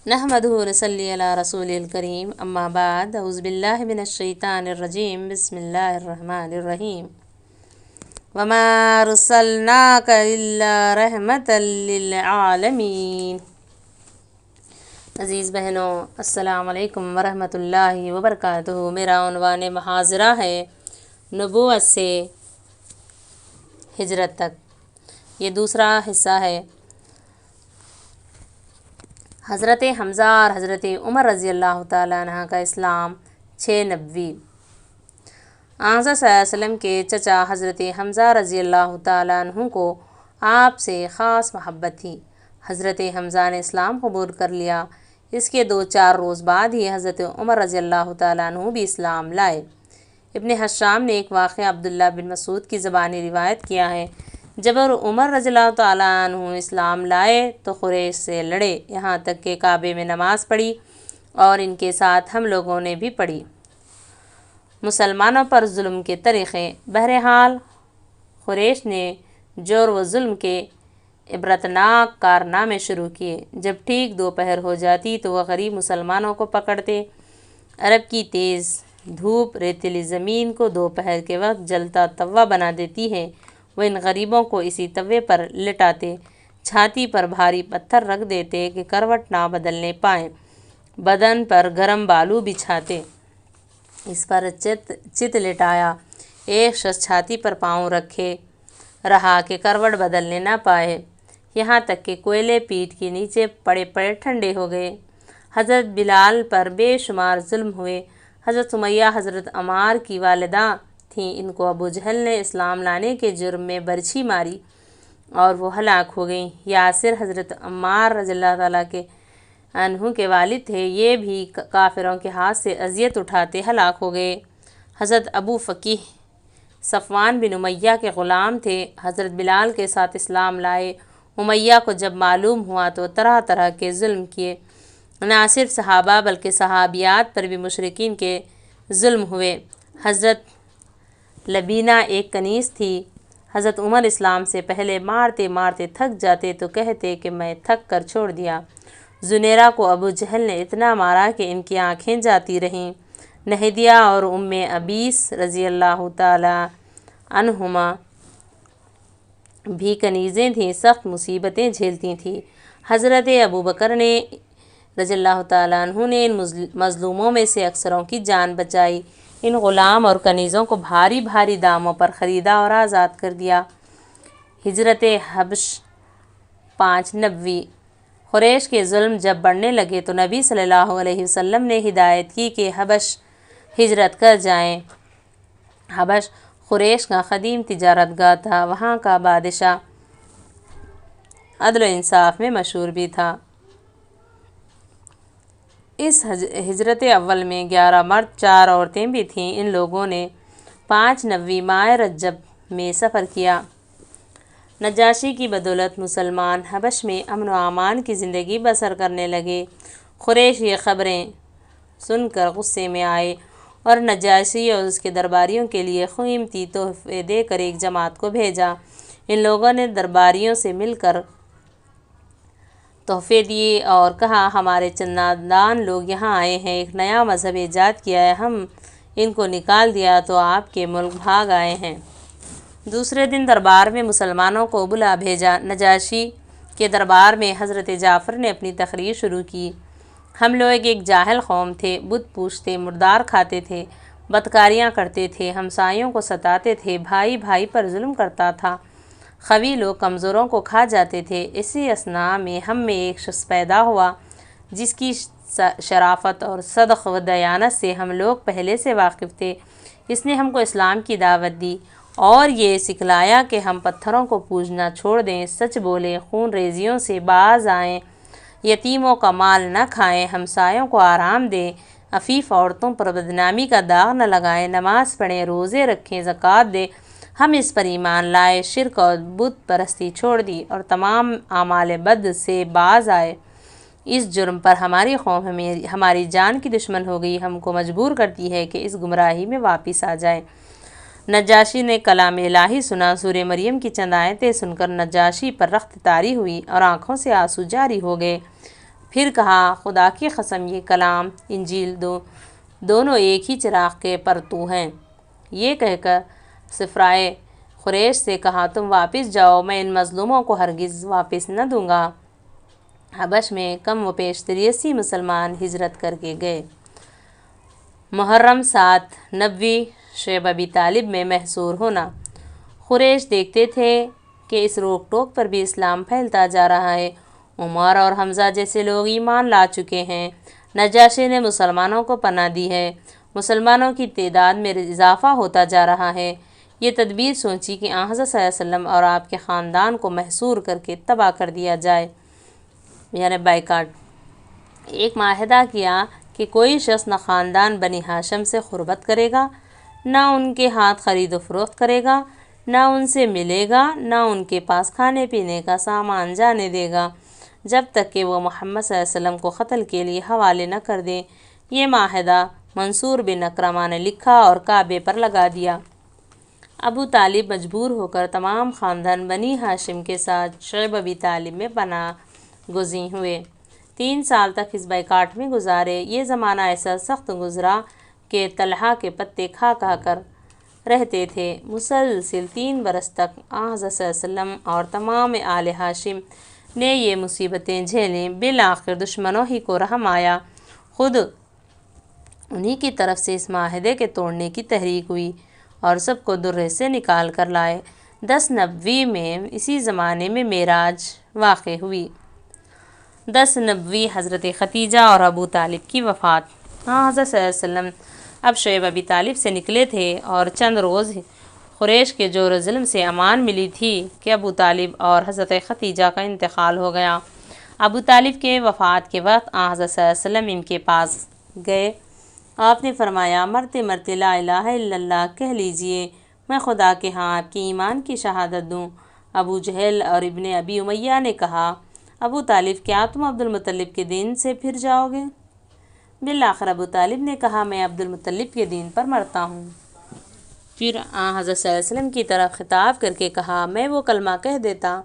نحمدہ ونصلی علی رسولہ کریم اما بعد اعوذ باللہ من الشیطان الرجیم بسم اللہ الرحمن الرحیم وما ارسلناک الا رحمتا للعالمین۔ عزیز بہنوں، السلام علیکم ورحمۃ اللہ وبرکاتہ۔ میرا عنوان محاضرہ ہے نبوت سے ہجرت تک۔ یہ دوسرا حصہ ہے۔ حضرت حمزہ اور حضرت عمر رضی اللہ تعالیٰ عنہ کا اسلام 6 نبوی۔ آن صلی اللہ علیہ وسلم کے چچا حضرت حمزہ رضی اللہ تعالیٰ عنہ کو آپ سے خاص محبت تھی۔ حضرت حمزہ نے اسلام قبول کر لیا۔ اس کے 2-4 روز بعد ہی حضرت عمر رضی اللہ تعالیٰ عنہ بھی اسلام لائے۔ ابن حشام نے ایک واقعہ عبداللہ بن مسعود کی زبانی روایت کیا ہے۔ جب عمر رضی اللہ تعالیٰ عنہ اسلام لائے تو قریش سے لڑے، یہاں تک کہ کعبے میں نماز پڑھی اور ان کے ساتھ ہم لوگوں نے بھی پڑھی۔ مسلمانوں پر ظلم کے طریقے۔ بہرحال قریش نے جور و ظلم کے عبرتناک کارنامے شروع کیے۔ جب ٹھیک دوپہر ہو جاتی تو وہ غریب مسلمانوں کو پکڑتے۔ عرب کی تیز دھوپ ریتیلی زمین کو دوپہر کے وقت جلتا توا بنا دیتی ہے۔ وہ ان غریبوں کو اسی توے پر لٹاتے، چھاتی پر بھاری پتھر رکھ دیتے کہ کروٹ نہ بدلنے پائیں، بدن پر گرم بالو بچھاتے، اس پر چت لٹایا، ایک شخص چھاتی پر پاؤں رکھے رہا کہ کروٹ بدلنے نہ پائے، یہاں تک کہ کوئلے پیٹھ کے نیچے پڑے پڑے ٹھنڈے ہو گئے۔ حضرت بلال پر بے شمار ظلم ہوئے۔ حضرت سمیہ حضرت عمار کی والدہ تھیں، ان کو ابو جہل نے اسلام لانے کے جرم میں برچھی ماری اور وہ ہلاک ہو گئیں۔ یاسر حضرت عمار رضی اللہ تعالیٰ عنہ کے والد تھے، یہ بھی کافروں کے ہاتھ سے اذیت اٹھاتے ہلاک ہو گئے۔ حضرت ابو فقیہ صفوان بن امیہ کے غلام تھے، حضرت بلال کے ساتھ اسلام لائے۔ امیہ کو جب معلوم ہوا تو طرح طرح کے ظلم کیے، نہ صرف صحابہ بلکہ صحابیات پر بھی مشرکین کے ظلم ہوئے۔ حضرت لبینہ ایک کنیز تھی۔ حضرت عمر اسلام سے پہلے مارتے مارتے تھک جاتے تو کہتے کہ میں تھک کر چھوڑ دیا۔ زنیرہ کو ابو جہل نے اتنا مارا کہ ان کی آنکھیں جاتی رہیں۔ نہدیہ اور ام ابیس رضی اللہ تعالی عنہما بھی کنیزیں تھیں، سخت مصیبتیں جھیلتی تھیں۔ حضرت ابوبکر نے رضی اللہ تعالیٰ عنہ نے ان مظلوموں میں سے اکثروں کی جان بچائی۔ ان غلام اور کنیزوں کو بھاری بھاری داموں پر خریدا اور آزاد کر دیا۔ ہجرت حبش 5 نبوی۔ قریش کے ظلم جب بڑھنے لگے تو نبی صلی اللہ علیہ وسلم نے ہدایت کی کہ حبش ہجرت کر جائیں۔ حبش قریش کا قدیم تجارت گاہ تھا، وہاں کا بادشاہ عدل و انصاف میں مشہور بھی تھا۔ اس ہجرت اول میں 11 مرد 4 عورتیں بھی تھیں۔ ان لوگوں نے 5 نبوی ماہ رجب میں سفر کیا۔ نجاشی کی بدولت مسلمان حبش میں امن و امان کی زندگی بسر کرنے لگے۔ قریش یہ خبریں سن کر غصے میں آئے اور نجاشی اور اس کے درباریوں کے لیے قیمتی تحفے دے کر ایک جماعت کو بھیجا۔ ان لوگوں نے درباریوں سے مل کر تحفے دیے اور کہا ہمارے چند نادان لوگ یہاں آئے ہیں، ایک نیا مذہب ایجاد کیا ہے، ہم ان کو نکال دیا تو آپ کے ملک بھاگ آئے ہیں۔ دوسرے دن دربار میں مسلمانوں کو بلا بھیجا۔ نجاشی کے دربار میں حضرت جعفر نے اپنی تقریر شروع کی۔ ہم لوگ ایک جاہل قوم تھے، بت پوجتے، مردار کھاتے تھے، بدکاریاں کرتے تھے، ہمسایوں کو ستاتے تھے، بھائی بھائی پر ظلم کرتا تھا، قوی لوگ کمزوروں کو کھا جاتے تھے۔ اسی اثناء میں ہم میں ایک شخص پیدا ہوا جس کی شرافت اور صدق و دیانت سے ہم لوگ پہلے سے واقف تھے۔ اس نے ہم کو اسلام کی دعوت دی اور یہ سکھلایا کہ ہم پتھروں کو پوجنا چھوڑ دیں، سچ بولیں، خون ریزیوں سے باز آئیں، یتیموں کا مال نہ کھائیں، ہمسایوں کو آرام دیں، عفیف عورتوں پر بدنامی کا داغ نہ لگائیں، نماز پڑھیں، روزے رکھیں، زکوٰۃ دیں۔ ہم اس پر ایمان لائے، شرک اور بت پرستی چھوڑ دی اور تمام اعمال بد سے باز آئے۔ اس جرم پر ہماری قوم ہماری جان کی دشمن ہو گئی، ہم کو مجبور کرتی ہے کہ اس گمراہی میں واپس آ جائیں۔ نجاشی نے کلام الہی سنا۔ سورہ مریم کی چند آیتیں سن کر نجاشی پر رخت طاری ہوئی اور آنکھوں سے آنسو جاری ہو گئے۔ پھر کہا خدا کی قسم یہ کلام انجیل دونوں ایک ہی چراغ کے پرتو ہیں۔ یہ کہہ کر سفرائے قریش سے کہا تم واپس جاؤ، میں ان مظلوموں کو ہرگز واپس نہ دوں گا۔ حبش میں کم و بیش 83 مسلمان ہجرت کر کے گئے۔ محرم 7 نبوی شیب ابی طالب میں محصور ہونا۔ قریش دیکھتے تھے کہ اس روک ٹوک پر بھی اسلام پھیلتا جا رہا ہے۔ عمر اور حمزہ جیسے لوگ ایمان لا چکے ہیں۔ نجاشی نے مسلمانوں کو پناہ دی ہے۔ مسلمانوں کی تعداد میں اضافہ ہوتا جا رہا ہے۔ یہ تدبیر سوچی کہ آن حضرت صلی اللہ علیہ وسلم اور آپ کے خاندان کو محصور کر کے تباہ کر دیا جائے، یعنی بائیکاٹ۔ ایک معاہدہ کیا کہ کوئی شخص نہ خاندان بنی ہاشم سے قربت کرے گا، نہ ان کے ہاتھ خرید و فروخت کرے گا، نہ ان سے ملے گا، نہ ان کے پاس کھانے پینے کا سامان جانے دے گا، جب تک کہ وہ محمد صلی اللہ علیہ وسلم کو قتل کے لیے حوالے نہ کر دیں۔ یہ معاہدہ منصور بن اکرمہ نے لکھا اور کعبے پر لگا دیا۔ ابو طالب مجبور ہو کر تمام خاندان بنی ہاشم کے ساتھ شیب ابی طالب میں پناہ گزین ہوئے۔ 3 سال تک اس بائیکاٹ میں گزارے۔ یہ زمانہ ایسا سخت گزرا کہ طلحہ کے پتے کھا کھا کر رہتے تھے۔ مسلسل 3 برس تک آن حضرت صلی اللہ علیہ وسلم اور تمام آل ہاشم نے یہ مصیبتیں جھیلیں۔ بالآخر دشمنوں ہی کو رحم آیا، خود انہی کی طرف سے اس معاہدے کے توڑنے کی تحریک ہوئی اور سب کو درے سے نکال کر لائے۔ 10 نبوی میں اسی زمانے میں معراج واقع ہوئی۔ 10 نبوی حضرت خدیجہ اور ابو طالب کی وفات۔ ہاں حضرت صلی اللہ علیہ وسلم اب شیب ابی طالب سے نکلے تھے اور چند روز قریش کے جور و ظلم سے امان ملی تھی کہ ابو طالب اور حضرت خدیجہ کا انتقال ہو گیا۔ ابو طالب کے وفات کے وقت آن حضرت صلی اللہ علیہ وسلم ان کے پاس گئے۔ آپ نے فرمایا مرتے مرتے لا الہ الا اللہ کہہ لیجئے، میں خدا کے ہاں آپ کے ایمان کی شہادت دوں۔ ابو جہل اور ابن ابی امیہ نے کہا ابو طالب کیا تم عبد المطلب کے دین سے پھر جاؤ گے؟ بالآخر ابو طالب نے کہا میں عبد المطلب کے دین پر مرتا ہوں۔ پھر آن حضرت صلی اللہ علیہ وسلم کی طرف خطاب کر کے کہا میں وہ کلمہ کہہ دیتا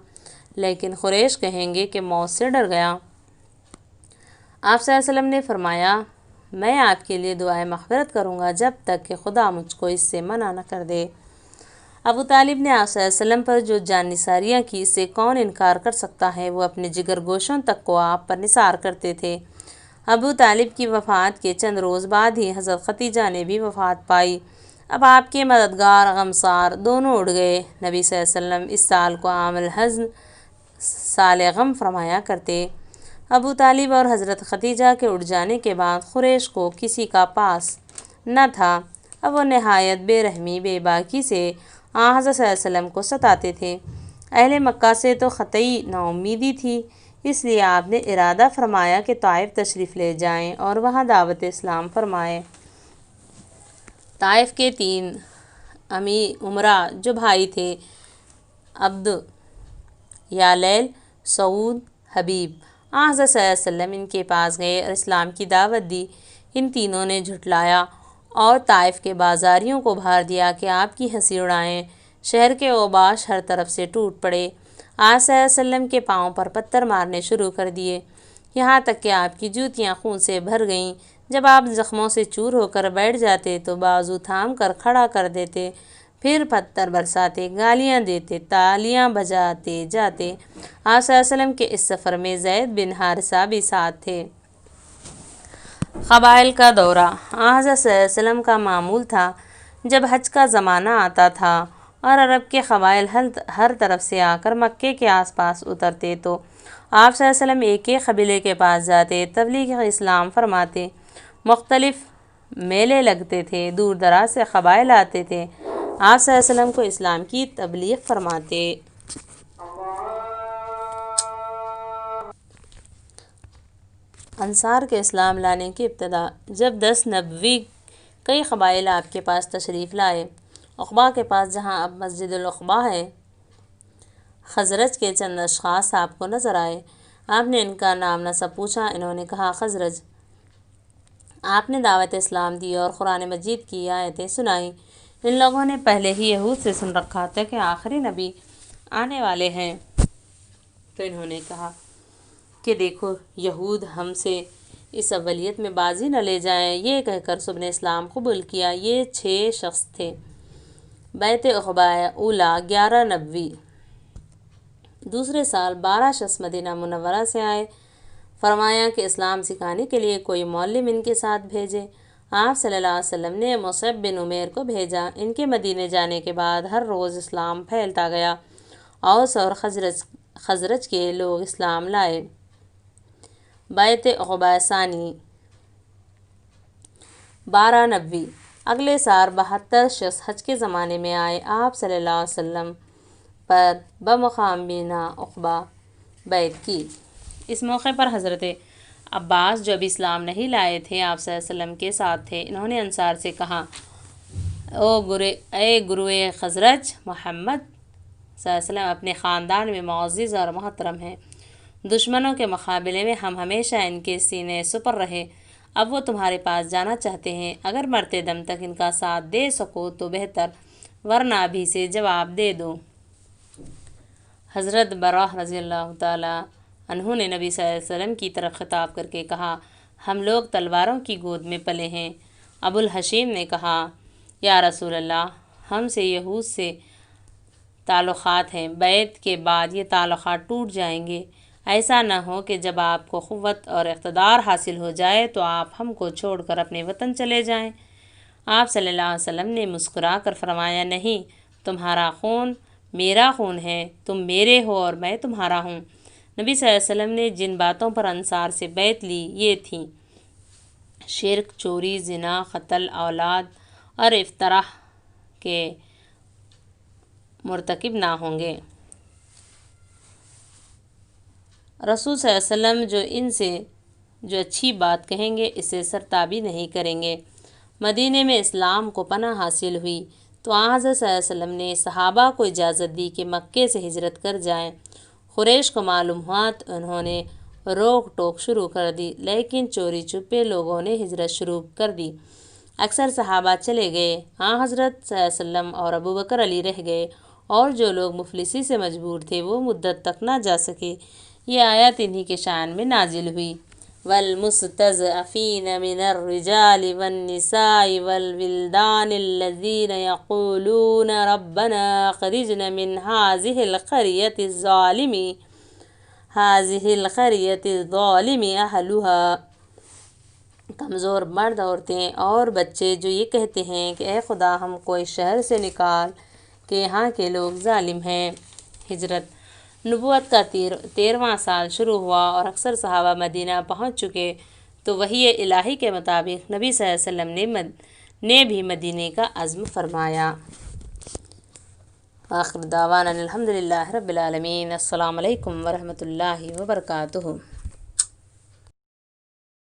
لیکن قریش کہیں گے کہ موت سے ڈر گیا۔ آپ صلی اللہ علیہ وسلم نے فرمایا میں آپ کے لیے دعائے مغفرت کروں گا جب تک کہ خدا مجھ کو اس سے منع نہ کر دے۔ ابو طالب نے آپ صلی اللہ علیہ وسلم پر جو جان نثاریاں کی اس سے کون انکار کر سکتا ہے، وہ اپنے جگر گوشوں تک کو آپ پر نثار کرتے تھے۔ ابو طالب کی وفات کے چند روز بعد ہی حضرت خدیجہ نے بھی وفات پائی۔ اب آپ کے مددگار غمسار دونوں اڑ گئے۔ نبی صلی اللہ علیہ وسلم اس سال کو عام الحزن سال غم فرمایا کرتے۔ ابو طالب اور حضرت خدیجہ کے اڑ جانے کے بعد قریش کو کسی کا پاس نہ تھا۔ اب وہ نہایت بے رحمی بے باکی سے آن حضرت صلی اللہ علیہ وسلم کو ستاتے تھے۔ اہل مکہ سے تو قطعی نا امیدی تھی، اس لیے آپ نے ارادہ فرمایا کہ طائف تشریف لے جائیں اور وہاں دعوت اسلام فرمائیں۔ طائف کے 3 امراء جو بھائی تھے عبد، یالیل، سعود، حبیب، آن حضرت صلی اللہ علیہ وسلم ان کے پاس گئے اور اسلام کی دعوت دی۔ ان تینوں نے جھٹلایا اور طائف کے بازاریوں کو بھار دیا کہ آپ کی ہنسی اڑائیں۔ شہر کے اوباش ہر طرف سے ٹوٹ پڑے۔ آپ صلی اللہ علیہ وسلم کے پاؤں پر پتھر مارنے شروع کر دیے، یہاں تک کہ آپ کی جوتیاں خون سے بھر گئیں۔ جب آپ زخموں سے چور ہو کر بیٹھ جاتے تو بازو تھام کر کھڑا کر دیتے، پھر پتھر برساتے، گالیاں دیتے، تالیاں بجاتے جاتے۔ آپ صلی اللہ علیہ وسلم کے اس سفر میں زید بن حارثہ بھی ساتھ تھے۔ قبائل کا دورہ۔ آن حضرت صلی اللہ علیہ وسلم کا معمول تھا جب حج کا زمانہ آتا تھا اور عرب کے قبائل ہر طرف سے آ کر مکے کے آس پاس اترتے تو آپ صلی اللہ علیہ وسلم ایک ایک قبیلے کے پاس جاتے، تبلیغ اسلام فرماتے۔ مختلف میلے لگتے تھے، دور دراز سے قبائل آتے تھے، آپ صلی اللہ علیہ وسلم کو اسلام کی تبلیغ فرماتے۔ انصار کے اسلام لانے کی ابتدا۔ جب 10 نبوی کئی قبائل آپ کے پاس تشریف لائے، عقبہ کے پاس جہاں اب مسجد العقبہ ہے، خزرج کے چند اشخاص آپ کو نظر آئے۔ آپ نے ان کا نام نسب پوچھا، انہوں نے کہا خزرج۔ آپ نے دعوت اسلام دی اور قرآن مجید کی آیتیں سنائیں۔ ان لوگوں نے پہلے ہی یہود سے سن رکھا تھا کہ آخری نبی آنے والے ہیں، تو انہوں نے کہا کہ دیکھو یہود ہم سے اس اولیت میں بازی نہ لے جائیں۔ یہ کہہ کر سب نے اسلام قبول کیا۔ یہ 6 شخص تھے۔ بیعت عقبہ اولیٰ 11 نبوی۔ دوسرے سال 12 شخص مدینہ منورہ سے آئے۔ فرمایا کہ اسلام سکھانے کے لیے کوئی معلم ان کے ساتھ بھیجے۔ آپ صلی اللہ علیہ وسلم نے مصعب بن عمیر کو بھیجا۔ ان کے مدینے جانے کے بعد ہر روز اسلام پھیلتا گیا۔ اوس اور خزرج کے لوگ اسلام لائے۔ بیعت عقبہ ثانی 12 نبوی۔ اگلے سال 72 شخص حج کے زمانے میں آئے۔ آپ صلی اللہ علیہ وسلم پر بمقام مینا عقبہ بیعت کی۔ اس موقع پر حضرت عباس جو ابھی اسلام نہیں لائے تھے آپ صلی اللہ علیہ وسلم کے ساتھ تھے، انہوں نے انصار سے کہا، اے گروہ خزرج، محمد صلی اللہ علیہ وسلم اپنے خاندان میں معزز اور محترم ہیں۔ دشمنوں کے مقابلے میں ہم ہمیشہ ان کے سینے سپر رہے۔ اب وہ تمہارے پاس جانا چاہتے ہیں۔ اگر مرتے دم تک ان کا ساتھ دے سکو تو بہتر، ورنہ ابھی سے جواب دے دو۔ حضرت براہ رضی اللہ تعالیٰ عنہ نے نبی صلی اللہ علیہ وسلم کی طرف خطاب کر کے کہا، ہم لوگ تلواروں کی گود میں پلے ہیں۔ ابو الحشیم نے کہا، یا رسول اللہ، ہم سے یہود سے تعلقات ہیں، بیعت کے بعد یہ تعلقات ٹوٹ جائیں گے۔ ایسا نہ ہو کہ جب آپ کو قوت اور اقتدار حاصل ہو جائے تو آپ ہم کو چھوڑ کر اپنے وطن چلے جائیں۔ آپ صلی اللہ علیہ وسلم نے مسکرا کر فرمایا، نہیں، تمہارا خون میرا خون ہے، تم میرے ہو اور میں تمہارا ہوں۔ نبی صلی اللہ علیہ وسلم نے جن باتوں پر انصار سے بیعت لی یہ تھیں: شرک، چوری، زنا، قتل اولاد اور افطراء کے مرتکب نہ ہوں گے۔ رسول صلی اللہ علیہ وسلم جو ان سے جو اچھی بات کہیں گے اسے سرتابی نہیں کریں گے۔ مدینے میں اسلام کو پناہ حاصل ہوئی تو حضرت صلی اللہ علیہ وسلم نے صحابہ کو اجازت دی کہ مکے سے ہجرت کر جائیں۔ قریش کو معلوم ہوا تو انہوں نے روک ٹوک شروع کر دی، لیکن چوری چھپے لوگوں نے ہجرت شروع کر دی۔ اکثر صحابہ چلے گئے، حضرت صلی اللہ علیہ وسلم اور ابوبکر علی رہ گئے، اور جو لوگ مفلسی سے مجبور تھے وہ مدت تک نہ جا سکے۔ یہ آیت انہی کے شان میں نازل ہوئی۔ وَالْمُسْتَضْعَفِينَ مِنَ الرِّجَالِ وَالنِّسَاءِ وَالْوِلْدَانِ الَّذِينَ يَقُولُونَ رَبَّنَا أَخْرِجْنَا مِنْ هَٰذِهِ الْقَرْيَةِ الظَّالِمِ أَهْلُهَا۔ کمزور مرد، عورتیں اور بچے جو یہ کہتے ہیں کہ اے خدا ہم کو اس شہر سے نکال کہ یہاں کے لوگ ظالم ہیں۔ ہجرت نبوت کا 13واں سال شروع ہوا اور اکثر صحابہ مدینہ پہنچ چکے تو وحی الہی کے مطابق نبی صلی اللہ علیہ وسلم نے بھی مدینے کا عزم فرمایا۔ آخر دعوانا الحمدللہ رب العالمین۔ السلام علیکم ورحمۃ اللہ وبرکاتہ۔